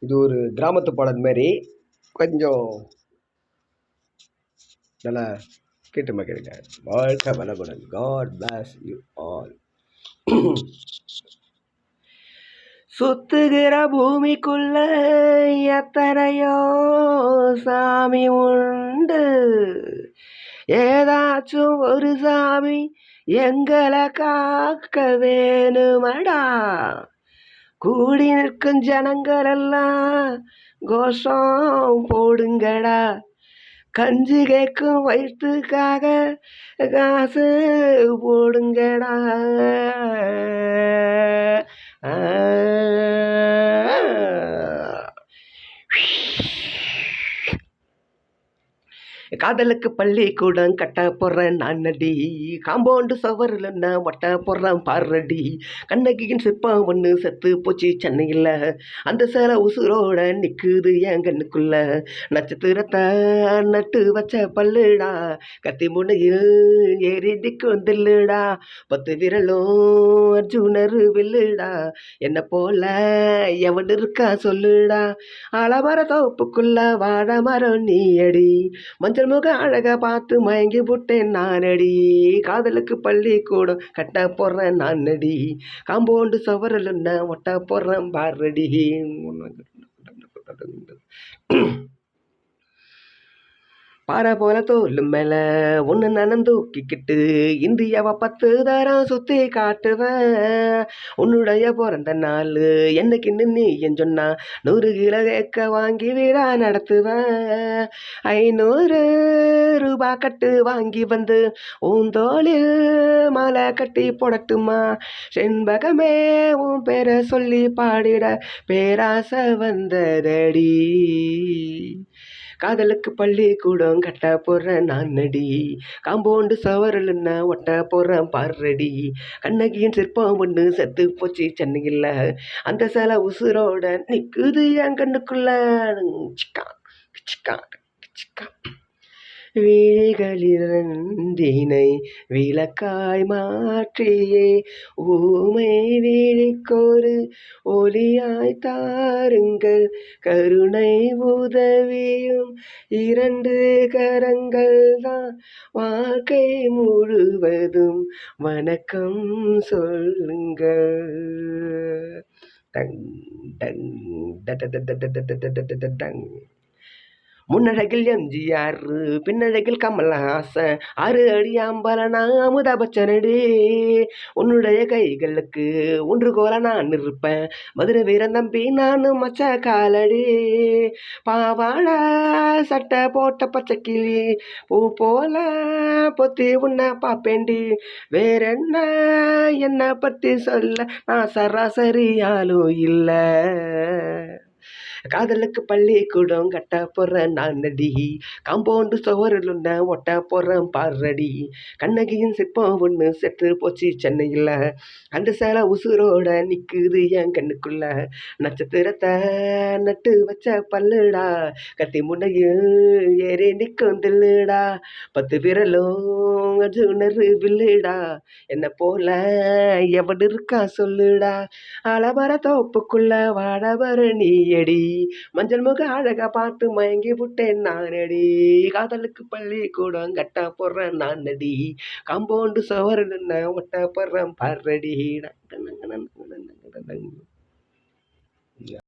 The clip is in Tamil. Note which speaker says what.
Speaker 1: இது ஒரு கிராமத்து பாடல் மாதிரி கொஞ்சம் நல்லா கேட்டு மகிழுங்க. வாழ்க வளமுடன். God bless you all. சுத்துகிற பூமிக்குள்ள எத்தனையோ சாமி உண்டு. ஏதாச்சும் ஒரு சாமி எங்களை காக்க வேணுமடா. கூடி நிற்கும் ஜனங்கள் எல்லாம் கோஷம் போடுங்கடா. கஞ்சி கேட்கும் வயிற்றுக்காக காசு போடுங்கடா. காதலுக்கு பள்ளிக்கூடம் கட்ட போடுறேன் நானடி. காம்பவுண்டு சவரில் நான் ஒட்ட போடுறேன் பாரடி. கண்ணகியின் சிற்பம் ஒன்று செத்து போச்சு சென்னையில். அந்த சேலை உசுரோட நிற்குது என் கண்ணுக்குள்ள. நட்சத்திரத்தை நட்டு வச்ச பல்லுடா. கத்தி முனையில் ஏறி நிற்கும் தில்லுடா. 10 விரலும் அர்ஜுனர் வில்லுடா. என்ன போல எவன் இருக்கா சொல்லுடா. ஆலமர தோப்புக்குள்ள வாழ மரம் நீ அடி. மஞ்சள் முக அழக பார்த்து மயங்கி புட்டேன் நானடி. காதலுக்கு பள்ளிக்கூடம் கட்ட போடுறேன் நானடி. காம்பவுண்டு சவரல் ஒட்ட போடுறேன் பாரடி. பாறை போல தோல் மேல ஒன்று நனந்தூக்கிக்கிட்டு இந்தியாவை 10 தரம் சுற்றி காட்டுவேன். உன்னுடைய பிறந்த நாள் என்னைக்குன்னு நீ என் சொன்னா 100 கிலோ கேக்க வாங்கி விழா நடத்துவேன். 500 ரூபாய் கட்டு வாங்கி வந்து உந்தோளில் மாலை கட்டி போடட்டுமா. செண்பகமே உன் பேரை சொல்லி பாடிட பேராசை வந்ததடி. காதலுக்கு பள்ளிக்கூடம் கட்ட போடுறேன் நானடி. காம்பவுண்டு சவரில் ஒட்ட போடுறேன் பாரடி. கண்ணகியின் சிற்பம் ஒன்று செத்து போச்சு சென்னையில். அந்த சிலை உசுரோட நிற்குது என் கண்ணுக்குள்ள. சிக்கா சிக்கா சிக்கா. விழிகளிரண்டினை விளக்காய் மாற்றியே ஊமை விழிக்கொரு ஒளியாய் தாருங்கள். கருணை உதவியும் 2 கரங்கள் தான் வாழ்க்கை முழுவதும் வணக்கம் சொல்லுங்கள். டங் டங் டங். முன்னழகில் எம்ஜிஆர் பின்னழகில் கமலஹாசன் 6 அடி அம்பலனா அமுதா பச்சனடி. உன்னுடைய கைகளுக்கு ஒன்றுகோல நான் இருப்பேன். மதுரை வீரன் தம்பி நானும் மச்ச காலடி. பாவாட சட்டை போட்ட பச்சைக்கிளி பூ போல பொத்தி உன்னை பாப்பேண்டி. வேறென்ன என்னை பற்றி சொல்ல நான் சராசரியாலும் இல்லை. காதலுக்கு பள்ளிக்கூடம் கட்ட போடுறேன் நானடி. காம்பவுண்டு சவரில் ஒட்ட போடுறேன் பாரடி. கண்ணகியின் சிற்பம் ஒன்று செத்து போச்சு சென்னையில். அந்த சேலை உசுரோட நிற்குது என் கண்ணுக்குள்ள. நட்சத்திரத்தை நட்டு வச்ச பல்லுடா. கத்தி முனையில் ஏறி நிற்கும் தில்லுடா. 10 விரலும் அர்ஜுனர் வில்லுடா. என்ன போல எவன் இருக்கா சொல்லுடா. ஆலமர தோப்புக்குள்ள வாழவர நீயடி. மஞ்சள் முக அழகா பார்த்து மயங்கி புட்டேன் நானடி. காதலுக்கு பள்ளிக்கூடம் கட்ட போடுறேன் நானடி. காம்பவுண்டு சவரில் ஒட்ட போடுறேன் பாரடி.